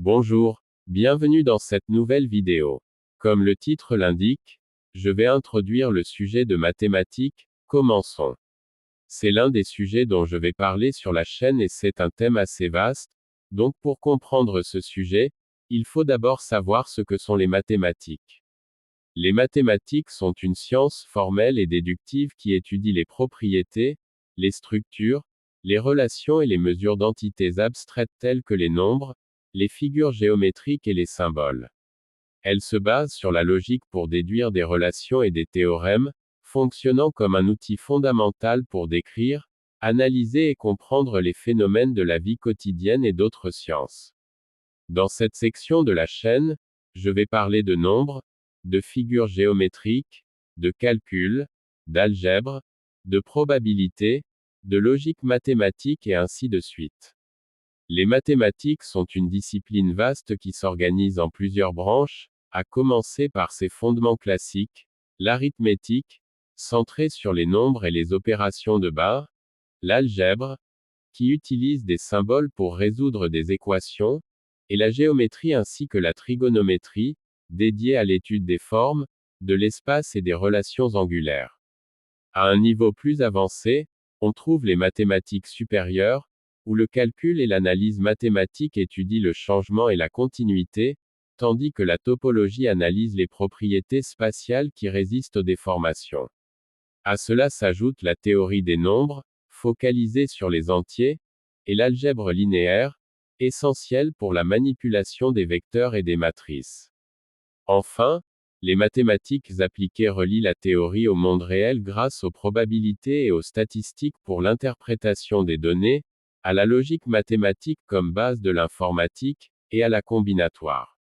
Bonjour, bienvenue dans cette nouvelle vidéo. Comme le titre l'indique, je vais introduire le sujet de mathématiques. Commençons. C'est l'un des sujets dont je vais parler sur la chaîne et c'est un thème assez vaste, donc pour comprendre ce sujet, il faut d'abord savoir ce que sont les mathématiques. Les mathématiques sont une science formelle et déductive qui étudie les propriétés, les structures, les relations et les mesures d'entités abstraites telles que les nombres, les figures géométriques et les symboles. Elle se base sur la logique pour déduire des relations et des théorèmes, fonctionnant comme un outil fondamental pour décrire, analyser et comprendre les phénomènes de la vie quotidienne et d'autres sciences. Dans cette section de la chaîne, je vais parler de nombres, de figures géométriques, de calcul, d'algèbre, de probabilité, de logique mathématique et ainsi de suite. Les mathématiques sont une discipline vaste qui s'organise en plusieurs branches, à commencer par ses fondements classiques, l'arithmétique, centrée sur les nombres et les opérations de barres, l'algèbre, qui utilise des symboles pour résoudre des équations, et la géométrie ainsi que la trigonométrie, dédiée à l'étude des formes, de l'espace et des relations angulaires. À un niveau plus avancé, on trouve les mathématiques supérieures, où le calcul et l'analyse mathématique étudient le changement et la continuité, tandis que la topologie analyse les propriétés spatiales qui résistent aux déformations. À cela s'ajoute la théorie des nombres, focalisée sur les entiers, et l'algèbre linéaire, essentielle pour la manipulation des vecteurs et des matrices. Enfin, les mathématiques appliquées relient la théorie au monde réel grâce aux probabilités et aux statistiques pour l'interprétation des données, à la logique mathématique comme base de l'informatique, et à la combinatoire.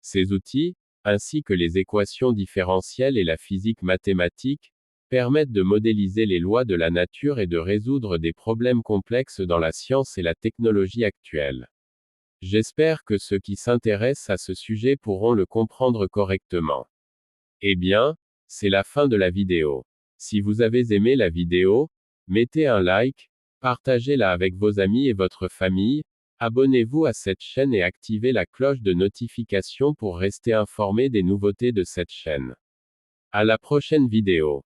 Ces outils, ainsi que les équations différentielles et la physique mathématique, permettent de modéliser les lois de la nature et de résoudre des problèmes complexes dans la science et la technologie actuelle. J'espère que ceux qui s'intéressent à ce sujet pourront le comprendre correctement. Eh bien, c'est la fin de la vidéo. Si vous avez aimé la vidéo, mettez un like, partagez-la avec vos amis et votre famille, abonnez-vous à cette chaîne et activez la cloche de notification pour rester informé des nouveautés de cette chaîne. À la prochaine vidéo.